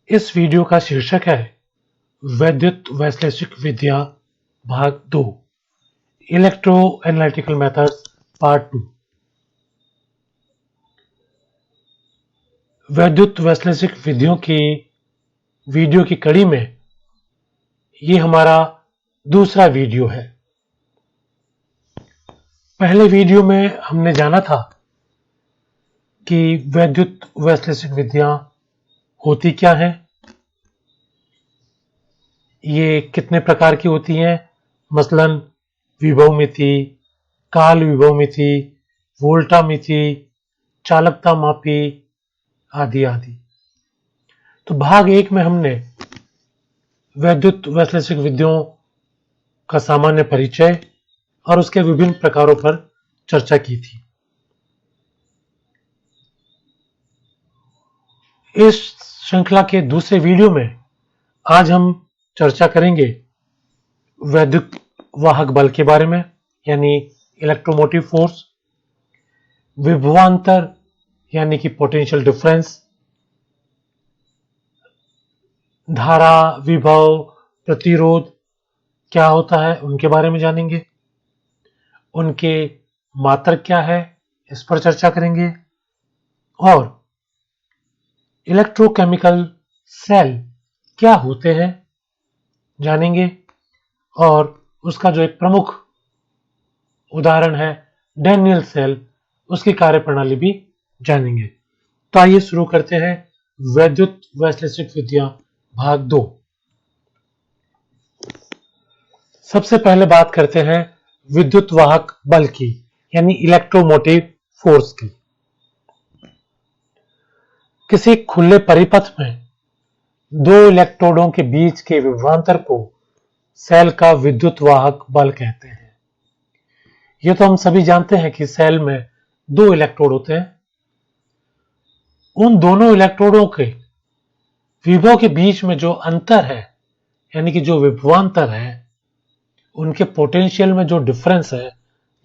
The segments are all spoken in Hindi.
इस वीडियो का शीर्षक है वैद्युत वैश्लेषिक विधियां भाग 2 इलेक्ट्रो एनालिटिकल मेथड्स पार्ट 2। वैद्युत वैश्लेषिक विधियों की वीडियो की कड़ी में ये हमारा दूसरा वीडियो है। पहले वीडियो में हमने जाना था कि वैद्युत वैश्लेषिक विधियां होती क्या हैं, ये कितने प्रकार की होती हैं, मसलन विभवमिति, काल विभवमिति, वोल्टामिति, चालकता मापी आदि आदि। तो भाग 1 में हमने वैद्युत वैश्लेषिक विधियों का सामान्य परिचय और उसके विभिन्न प्रकारों पर चर्चा की थी। इस श्रृंखला के दूसरे वीडियो में आज हम चर्चा करेंगे वैद्युत वाहक बल के बारे में, यानी इलेक्ट्रोमोटिव फोर्स, विभवांतर यानी कि पोटेंशियल डिफरेंस, धारा, विभव, प्रतिरोध क्या होता है उनके बारे में जानेंगे, उनके मात्रक क्या है इस पर चर्चा करेंगे, और इलेक्ट्रोकेमिकल सेल क्या होते हैं जानेंगे, और उसका जो एक प्रमुख उदाहरण है डैनियल सेल, उसकी कार्यप्रणाली भी जानेंगे। तो आइए शुरू करते हैं वैद्युत वैश्लेषिक विधियां भाग 2। सबसे पहले बात करते हैं विद्युत वाहक बल की, यानी इलेक्ट्रोमोटिव फोर्स की। किसी खुले परिपथ में दो इलेक्ट्रोडों के बीच के विभवांतर को सेल का विद्युत वाहक बल कहते हैं। यह तो हम सभी जानते हैं कि सेल में दो इलेक्ट्रोड होते हैं। उन दोनों इलेक्ट्रोडों के विभव के बीच में जो अंतर है, यानी कि जो विभवांतर है, उनके पोटेंशियल में जो डिफरेंस है,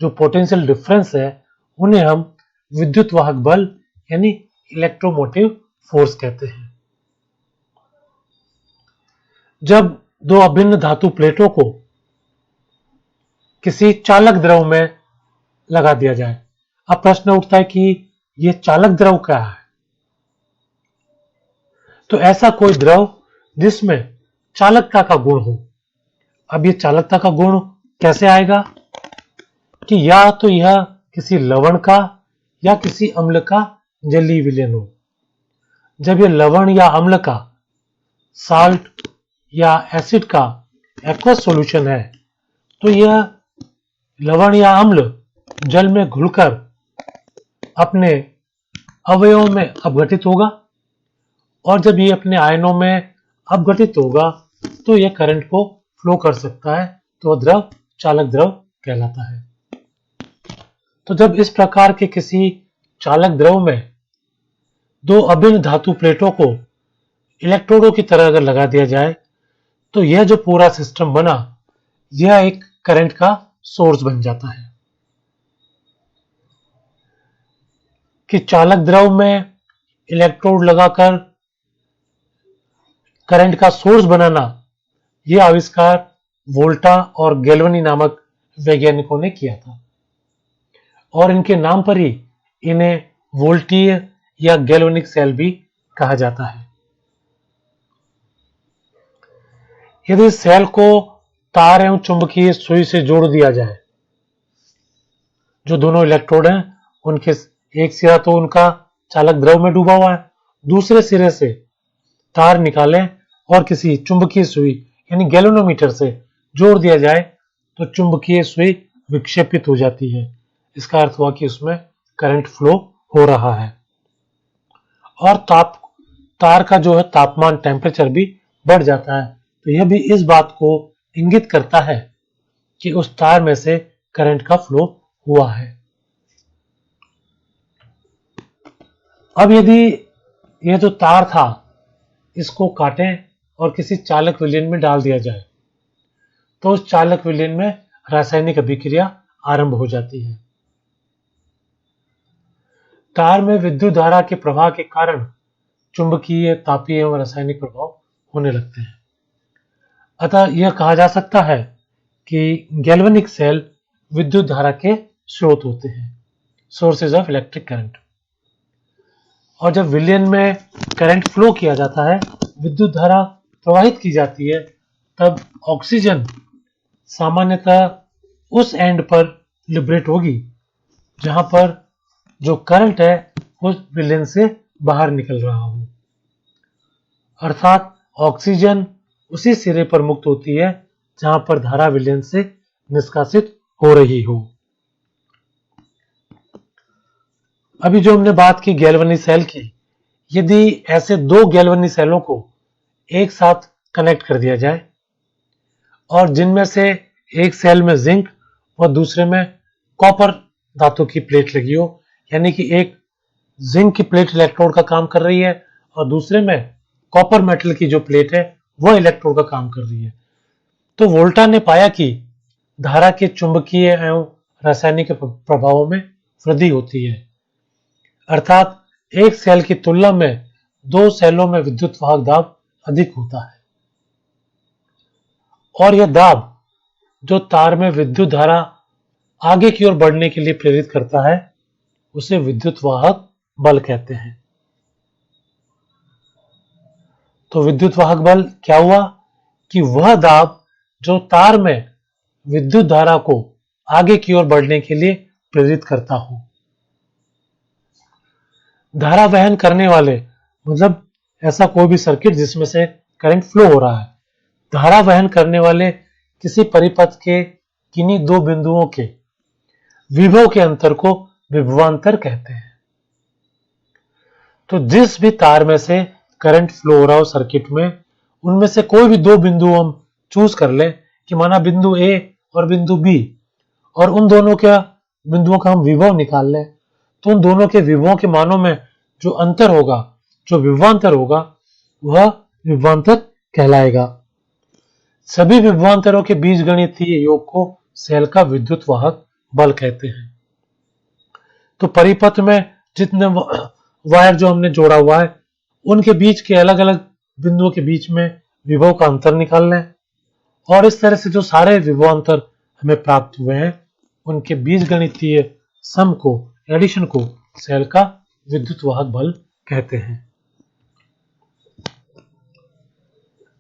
जो पोटेंशियल डिफरेंस है, उन्हें हम विद्युत वाहक बल यानी इलेक्ट्रोमोटिव फोर्स कहते हैं। जब दो अभिन्न धातु प्लेटों को किसी चालक द्रव में लगा दिया जाए, अब प्रश्न उठता है कि यह चालक द्रव क्या है। तो ऐसा कोई द्रव जिसमें चालकता का गुण हो। अब ये चालकता का गुण कैसे आएगा कि या तो यह किसी लवण का या किसी अम्ल का जलीय विलयन हो। जब यह लवण या अम्ल का, साल्ट या एसिड का एक्वस सॉल्यूशन है, तो यह लवण या अम्ल जल में घुलकर अपने अवयवों में अपघटित होगा, और जब ये अपने आयनों में अपघटित होगा तो यह करंट को फ्लो कर सकता है, तो द्रव चालक द्रव कहलाता है। तो जब इस प्रकार के किसी चालक द्रव में दो अभिन्न धातु प्लेटों को इलेक्ट्रोडों की तरह अगर लगा दिया जाए, तो यह जो पूरा सिस्टम बना, यह एक करंट का सोर्स बन जाता है। कि चालक द्रव में इलेक्ट्रोड लगाकर करंट का सोर्स बनाना, यह आविष्कार वोल्टा और गैल्वनी नामक वैज्ञानिकों ने किया था, और इनके नाम पर ही इन्हें वोल्टीय या गैल्वनिक सेल भी कहा जाता है। यदि सेल को तार एवं चुंबकीय सुई से जोड़ दिया जाए, जो दोनों इलेक्ट्रोड हैं उनके एक सिरा तो उनका चालक द्रव में डूबा हुआ है, दूसरे सिरे से तार निकालें और किसी चुंबकीय सुई यानी गैल्वेनोमीटर से जोड़ दिया जाए, तो चुंबकीय सुई विक्षेपित हो जाती है। इसका अर्थ हुआ कि उसमें करंट फ्लो हो रहा है, और तार का जो है तापमान, टेम्परेचर भी बढ़ जाता है। तो यह भी इस बात को इंगित करता है कि उस तार में से करंट का फ्लो हुआ है। अब यदि यह जो तार था, इसको काटें और किसी चालक विलयन में डाल दिया जाए, तो उस चालक विलयन में रासायनिक अभिक्रिया आरंभ हो जाती है। तार में विद्युत धारा के प्रवाह के कारण चुंबकीय, तापीय एवं रासायनिक प्रभाव होने लगते हैं। अतः यह कहा जा सकता है कि गैल्वेनिक सेल विद्युत धारा के स्रोत होते हैं, सोर्सेज ऑफ इलेक्ट्रिक करंट। और जब विलयन में करंट फ्लो किया जाता है, विद्युत धारा प्रवाहित की जाती है, तब ऑक्सीजन सामान्यतः उस एंड पर लिबरेट होगी जहां पर जो करंट है वो विलयन से बाहर निकल रहा हो, अर्थात ऑक्सीजन उसी सिरे पर मुक्त होती है जहां पर धारा विलयन से निष्कासित हो रही हो। अभी जो हमने बात की गैल्वेनिक सेल की, यदि ऐसे दो गैल्वेनिक सेलों को एक साथ कनेक्ट कर दिया जाए और जिनमें से एक सेल में जिंक और दूसरे में कॉपर धातु की प्लेट लगी हो, यानी कि एक जिंक की प्लेट इलेक्ट्रोड का काम कर रही है और दूसरे में कॉपर मेटल की जो प्लेट है वह इलेक्ट्रोड का काम कर रही है, तो वोल्टा ने पाया कि धारा के चुंबकीय एवं रासायनिक प्रभावों में वृद्धि होती है, अर्थात एक सेल की तुलना में दो सेलों में विद्युत वाहक दाब अधिक होता है और यह दाब जो तार में विद्युत धारा आगे की ओर बढ़ने के लिए प्रेरित करता है उसे विद्युत वाहक बल कहते हैं। तो विद्युत वाहक बल क्या हुआ कि वह दाब जो तार में विद्युत धारा को आगे की ओर बढ़ने के लिए प्रेरित करता हो। धारा वहन करने वाले मतलब ऐसा कोई भी सर्किट जिसमें से करंट फ्लो हो रहा है, धारा वहन करने वाले किसी परिपथ के किन्हीं दो बिंदुओं के विभव के अंतर को विभवांतर कहते हैं। तो जिस भी तार में से करंट फ्लो हो रहा हो सर्किट में, उनमें से कोई भी दो बिंदु हम चूज कर ले कि माना बिंदु ए और बिंदु बी, और उन दोनों के बिंदुओं का हम विभव निकाल लें, तो उन दोनों के विभवों के मानों में जो अंतर होगा, जो विभवांतर होगा, वह विभवांतर कहलाएगा। सभी विभवांतरों के बीजगणितीय योग को सेल का विद्युत वाहक बल कहते हैं। तो परिपथ में जितने वायर जो हमने जोड़ा हुआ है उनके बीच के अलग अलग बिंदुओं के बीच में विभव का अंतर निकाल लें और इस तरह से जो सारे विभवांतर हमें प्राप्त हुए हैं उनके बीजगणितीय सम को, एडिशन को सेल का विद्युत वाहक बल कहते हैं।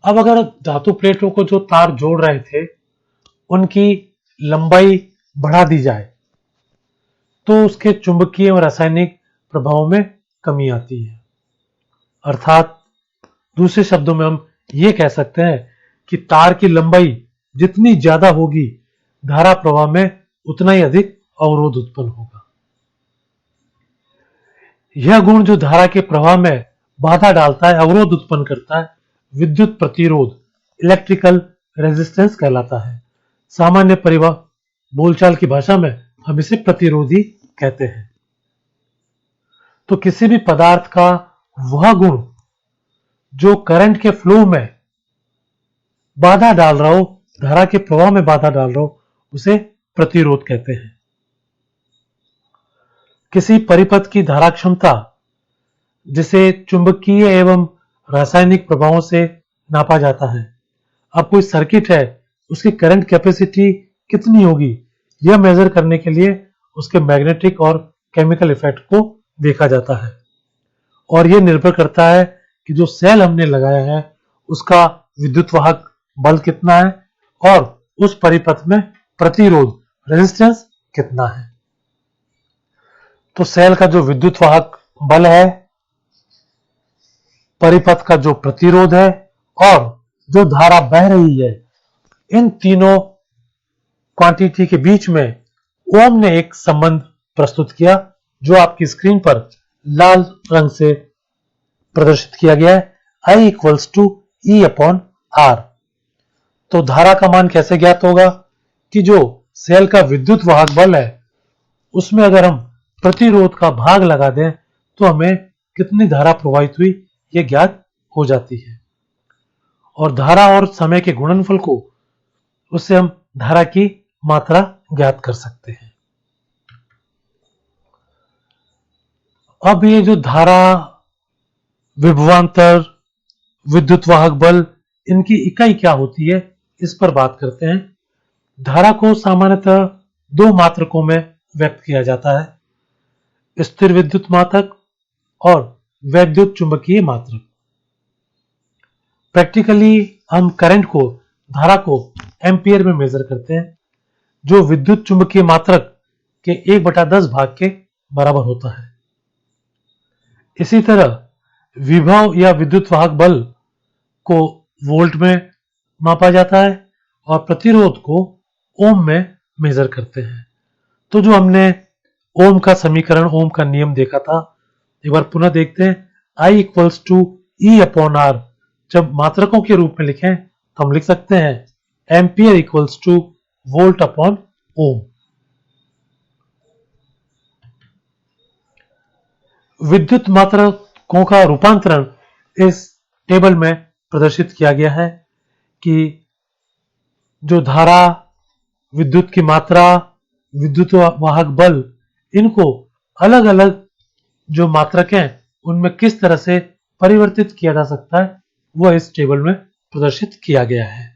अब अगर धातु प्लेटों को जो तार जोड़ रहे थे उनकी लंबाई बढ़ा दी जाए तो उसके चुंबकीय और रासायनिक प्रभावों में कमी आती है, अर्थात दूसरे शब्दों में हम ये कह सकते हैं कि तार की लंबाई जितनी ज्यादा होगी धारा प्रवाह में उतना ही अधिक अवरोध उत्पन्न होगा। यह गुण जो धारा के प्रवाह में बाधा डालता है, अवरोध उत्पन्न करता है, विद्युत प्रतिरोध, इलेक्ट्रिकल रेजिस्टेंस कहलाता है। सामान्य परिवाह बोलचाल की भाषा में हम इसे प्रतिरोधी कहते हैं। तो किसी भी पदार्थ का वह गुण जो करंट के फ्लो में बाधा डाल रहा हो, धारा के प्रवाह में बाधा डाल रहा हो, उसे प्रतिरोध कहते हैं। किसी परिपथ की धारा क्षमता जिसे चुंबकीय एवं रासायनिक प्रभावों से नापा जाता है। अब कोई सर्किट है, उसकी करंट कैपेसिटी कितनी होगी, यह मेजर करने के लिए उसके मैग्नेटिक और केमिकल इफेक्ट को देखा जाता है और यह निर्भर करता है कि जो सेल हमने लगाया है उसका विद्युत वाहक बल कितना है और उस परिपथ में प्रतिरोध, रेजिस्टेंस कितना है। तो सेल का जो विद्युत वाहक बल है, परिपथ का जो प्रतिरोध है और जो धारा बह रही है, इन तीनों क्वांटिटी के बीच में ओम ने एक संबंध प्रस्तुत किया जो आपकी स्क्रीन पर लाल रंग से प्रदर्शित किया गया है, I equals to E upon R। तो धारा का मान कैसे ज्ञात होगा कि जो सेल का विद्युत वाहक बल है उसमें अगर हम प्रतिरोध का भाग लगा दें तो हमें कितनी धारा प्रवाहित हुई यह ज्ञात हो जाती है और धारा और समय के गुणनफल को उससे हम धारा की मात्रा ज्ञात कर सकते हैं। अब ये जो धारा विभवांतर, विद्युत वाहक बल, इनकी इकाई क्या होती है, इस पर बात करते हैं। धारा को सामान्यतः दो मात्रकों में व्यक्त किया जाता है, स्थिर विद्युत मात्रक और वैद्युत चुंबकीय मात्रक। प्रैक्टिकली हम करंट को, धारा को एम्पियर में मेजर करते हैं, जो विद्युत चुंबकीय मात्रक के 1/10 भाग के बराबर होता है। इसी तरह विभव या विद्युत वाहक बल को वोल्ट में मापा जाता है और प्रतिरोध को ओम में मेजर करते हैं। तो जो हमने ओम का समीकरण, ओम का नियम देखा था, एक बार पुनः देखते हैं। I equals to E upon R जब मात्रकों के रूप में लिखें तो हम लिख सकते हैं ampere equals to volt upon ohm. विद्युत मात्रकों का रूपांतरण इस टेबल में प्रदर्शित किया गया है कि जो धारा, विद्युत की मात्रा, विद्युत वाहक बल, इनको अलग अलग जो मात्रक हैं उनमें किस तरह से परिवर्तित किया जा सकता है, वह इस टेबल में प्रदर्शित किया गया है।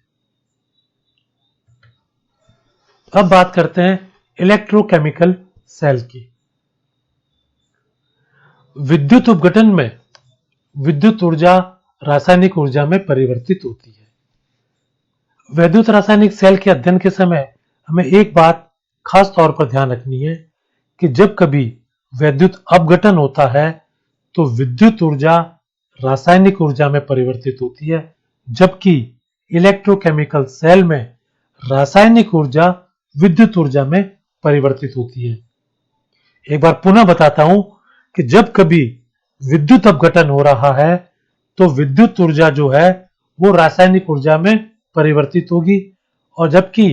अब बात करते हैं इलेक्ट्रोकेमिकल सेल की। विद्युत उपघटन में विद्युत ऊर्जा रासायनिक ऊर्जा में परिवर्तित होती है। वैद्युत रासायनिक सेल के अध्ययन के समय हमें एक बात खास तौर पर ध्यान रखनी है कि जब कभी वैद्युत अपघटन होता है तो विद्युत ऊर्जा रासायनिक ऊर्जा में परिवर्तित होती है, जबकि इलेक्ट्रोकेमिकल सेल में रासायनिक ऊर्जा विद्युत ऊर्जा में परिवर्तित होती है। एक बार पुनः बताता हूं कि जब कभी विद्युत अपघटन हो रहा है तो विद्युत ऊर्जा जो है वो रासायनिक ऊर्जा में परिवर्तित होगी, और जबकि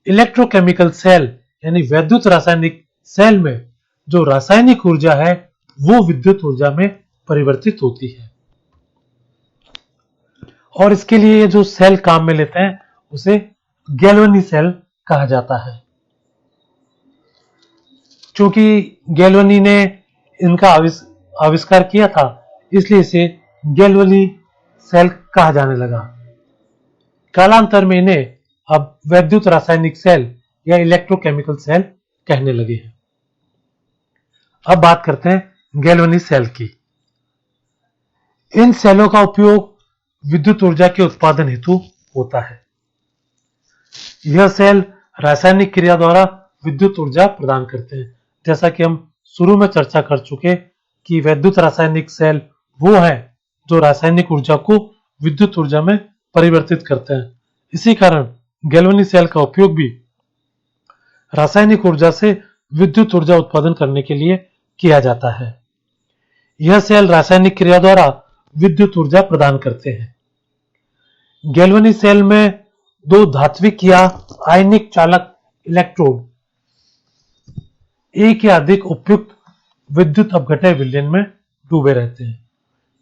इलेक्ट्रोकेमिकल सेल यानी वैद्युत रासायनिक सेल में जो रासायनिक ऊर्जा है वो विद्युत ऊर्जा में परिवर्तित होती है। और इसके लिए ये जो सेल काम में लेते हैं उसे गैल्वेनी सेल कहा जाता है। क्योंकि गैल्वेनी ने इनका आविष्कार किया था, इसलिए इसे गैल्वेनी सेल कहा जाने लगा। कालांतर में इन्हें अब वैद्युत रासायनिक सेल या इलेक्ट्रोकेमिकल सेल कहने लगे हैं। अब बात करते हैं गैल्वेनी सेल की। इन सेलों का उपयोग विद्युत ऊर्जा के उत्पादन हेतु होता है। यह सेल रासायनिक क्रिया द्वारा विद्युत ऊर्जा प्रदान करते हैं। जैसा कि हम शुरू में चर्चा कर चुके कि वैद्युत रासायनिक सेल वो है जो रासायनिक ऊर्जा को विद्युत ऊर्जा में परिवर्तित करते हैं। इसी कारण गैल्वेनी सेल का उपयोग भी रासायनिक ऊर्जा से विद्युत ऊर्जा उत्पादन करने के लिए किया जाता है। यह सेल रासायनिक क्रिया द्वारा विद्युत ऊर्जा प्रदान करते हैं। गैल्वेनी सेल में दो धात्विक या आयनिक चालक इलेक्ट्रोड एक या अधिक उपयुक्त विद्युत अपघटय विलयन में डूबे रहते हैं।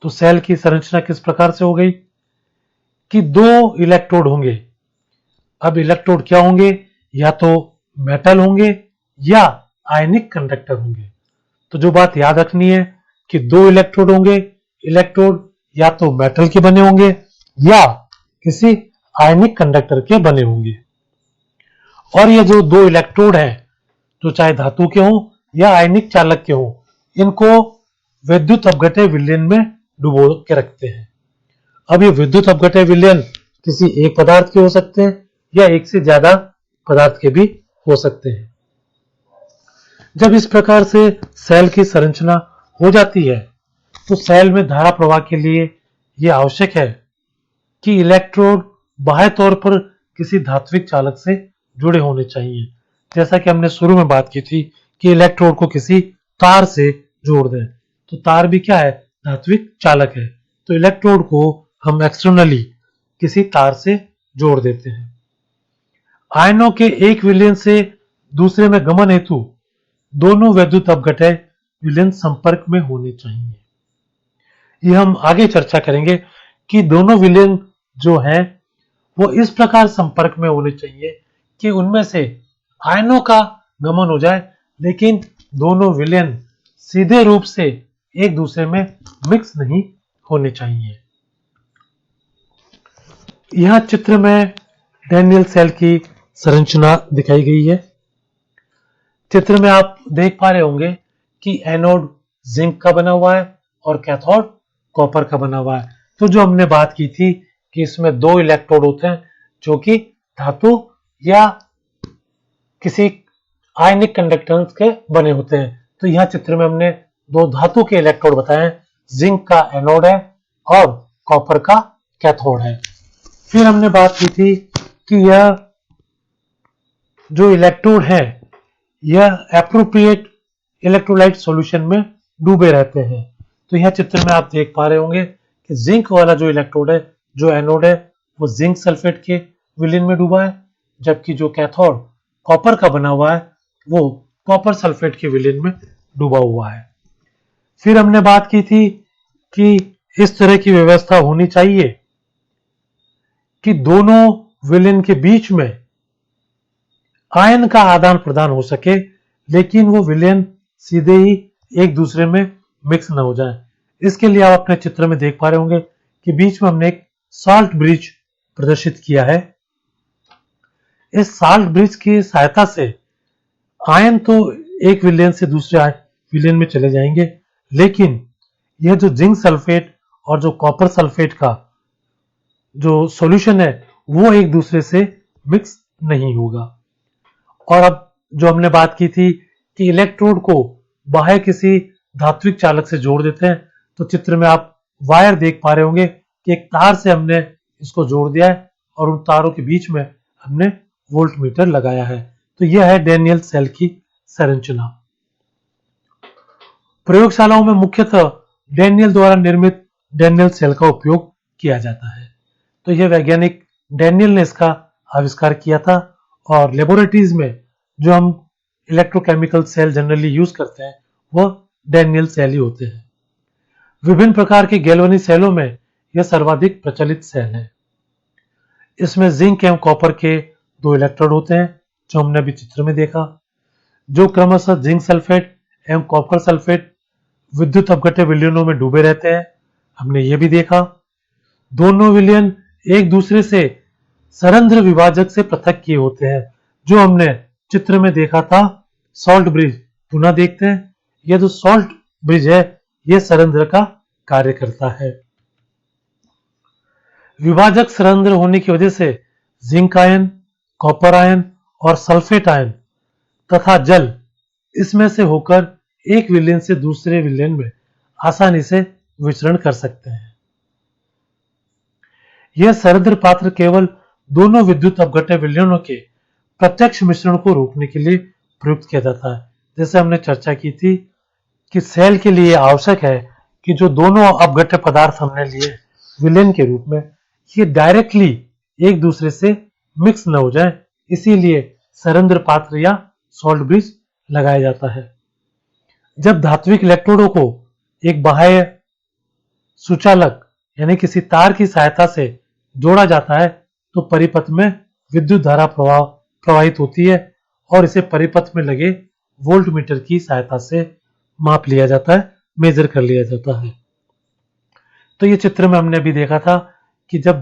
तो सेल की संरचना किस प्रकार से हो गई कि दो इलेक्ट्रोड होंगे। अब इलेक्ट्रोड क्या होंगे, या तो मेटल होंगे या आयनिक कंडक्टर होंगे। तो जो बात याद रखनी है कि दो इलेक्ट्रोड होंगे, इलेक्ट्रोड या तो मेटल के बने होंगे या किसी आयनिक कंडक्टर के बने होंगे। और ये जो दो इलेक्ट्रोड हैं, जो चाहे धातु के हों या आयनिक चालक के हों, इनको विद्युत अपघटय विलयन में डुबो के रखते हैं। अब ये विद्युत अपघटय विलयन किसी एक पदार्थ के हो सकते हैं या एक से ज्यादा पदार्थ के भी हो सकते हैं। जब इस प्रकार से सेल की संरचना हो जाती है तो सेल में धारा प्रवाह के लिए यह आवश्यक है कि इलेक्ट्रोड बाह्य तौर पर किसी धात्विक चालक से जुड़े होने चाहिए। जैसा कि हमने शुरू में बात की थी कि इलेक्ट्रोड को किसी तार से जोड़ दें, तो तार भी क्या है, धात्विक चालक है। तो इलेक्ट्रोड को हम एक्सटर्नली किसी तार से जोड़ देते हैं। आयनों के एक विलयन से दूसरे में गमन हेतु दोनों वैद्युत अपघटय विलयन संपर्क में होने चाहिए। यह हम आगे चर्चा करेंगे कि दोनों विलयन जो हैं वो इस प्रकार संपर्क में होने चाहिए कि उनमें से आयनों का गमन हो जाए, लेकिन दोनों विलयन सीधे रूप से एक दूसरे में मिक्स नहीं होने चाहिए। यह चित्र में डैनियल सेल की संरचना दिखाई गई है। चित्र में आप देख पा रहे होंगे कि एनोड जिंक का बना हुआ है और कैथोड कॉपर का बना हुआ है। तो जो हमने बात की थी कि इसमें 2 इलेक्ट्रोड होते हैं जो कि धातु या किसी आयनिक कंडक्टेंस के बने होते हैं। तो यह चित्र में हमने 2 धातु के इलेक्ट्रोड बताए हैं, जिंक का एनोड है और कॉपर का कैथोड है। फिर हमने बात की थी कि यह जो इलेक्ट्रोड है यह एप्रोप्रिएट इलेक्ट्रोलाइट सॉल्यूशन में डूबे रहते हैं। तो यह चित्र में आप देख पा रहे होंगे कि जिंक वाला जो इलेक्ट्रोड है, जो एनोड है, वो जिंक सल्फेट के विलयन में डूबा है, जबकि जो कैथोड कॉपर का बना हुआ है वो कॉपर सल्फेट के विलयन में डूबा हुआ है। फिर हमने बात की थी कि इस तरह की व्यवस्था होनी चाहिए कि दोनों विलयन के बीच में आयन का आदान प्रदान हो सके, लेकिन वो विलयन सीधे ही एक दूसरे में मिक्स ना हो जाए। इसके लिए आप अपने चित्र में देख पा रहे होंगे कि बीच में हमने एक साल्ट ब्रिज प्रदर्शित किया है। इस साल्ट ब्रिज की सहायता से आयन तो एक विलयन से दूसरे विलयन में चले जाएंगे, लेकिन यह जो जिंक सल्फेट और जो कॉपर सल्फेट का जो सॉल्यूशन है वो एक दूसरे से मिक्स नहीं होगा। और अब जो हमने बात की थी कि इलेक्ट्रोड को बाह्य किसी धात्विक चालक से जोड़ देते हैं, तो चित्र में आप वायर देख पा रहे होंगे कि एक तार से हमने इसको जोड़ दिया है और उन तारों के बीच में हमने वोल्टमीटर लगाया है। तो यह है डैनियल सेल की संरचना। प्रयोगशालाओं में मुख्यतः डैनियल द्वारा निर्मित डैनियल सेल का उपयोग किया जाता है। तो यह वैज्ञानिक डैनियल ने इसका आविष्कार किया था और लेबोरेटरीज में जो हम इलेक्ट्रोकेमिकल सेल जनरली यूज करते हैं वह डैनियल सेल ही होते हैं। विभिन्न प्रकार के गैल्वेनिक सेलों में यह सर्वाधिक प्रचलित सेल है। इसमें जिंक एवं कॉपर के 2 इलेक्ट्रोड होते हैं जो हमने अभी चित्र में देखा, जो क्रमशः जिंक सल्फेट एवं कॉपर सल्फेट विद्युत अपघट्य विलयनों में डूबे रहते हैं। हमने ये भी देखा दोनों विलयन एक दूसरे से सरंध्र विभाजक से पृथक किए होते हैं, जो हमने चित्र में देखा था सॉल्ट ब्रिज। पुनः देखते हैं, यह जो सॉल्ट ब्रिज है यह सरंध्र का कार्य करता है। विभाजक सरंध्र होने की वजह से जिंक आयन, कॉपर आयन और सल्फेट आयन तथा जल इसमें से होकर एक विलयन से दूसरे विलयन में आसानी से विचरण कर सकते हैं। यह सरंध्र पात्र केवल दोनों विद्युत अपघट्य विलयनों के प्रत्यक्ष मिश्रण को रोकने के लिए प्रयुक्त किया जाता है। जैसे हमने चर्चा की थी कि सेल के लिए आवश्यक है कि जो दोनों अपघट्य पदार्थ हमने लिए विलयन के रूप में, ये डायरेक्टली एक दूसरे से मिक्स न हो जाए, इसीलिए सरंध्र पात्र या सॉल्ट ब्रिज लगाया जाता है। जब धात्विक इलेक्ट्रोडों को एक बाह्य सुचालक यानी किसी तार की सहायता से जोड़ा जाता है तो परिपथ में विद्युत धारा प्रवाहित होती है और इसे परिपथ में लगे वोल्टमीटर की सहायता से माप लिया जाता है, मेजर कर लिया जाता है। तो ये चित्र में हमने भी देखा था कि जब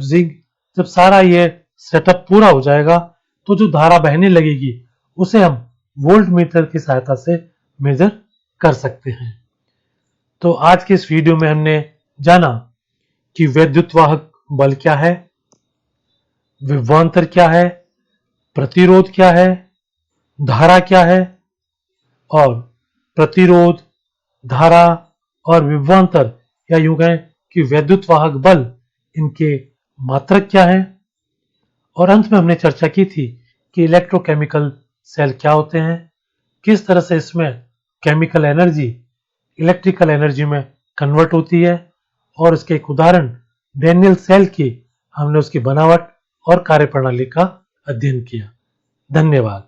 सारा ये सेटअप पूरा हो जाएगा तो जो धारा बहने लगेगी उसे हम वोल्टमीटर की सहायता से मेजर कर सकते हैं। तो आज के इस वीडियो में हमने जाना कि वैद्युतवाहक बल क्या है, विभवांतर क्या है, प्रतिरोध क्या है, धारा क्या है और प्रतिरोध, धारा और विभवांतर या यूं कहें कि वैद्युतवाहक बल इनके मात्रक क्या है। और अंत में हमने चर्चा की थी कि इलेक्ट्रोकेमिकल सेल क्या होते हैं, किस तरह से इसमें केमिकल एनर्जी इलेक्ट्रिकल एनर्जी में कन्वर्ट होती है और इसके एक उदाहरण डैनियल सेल की हमने उसकी बनावट और कार्यप्रणाली का अध्ययन किया। धन्यवाद।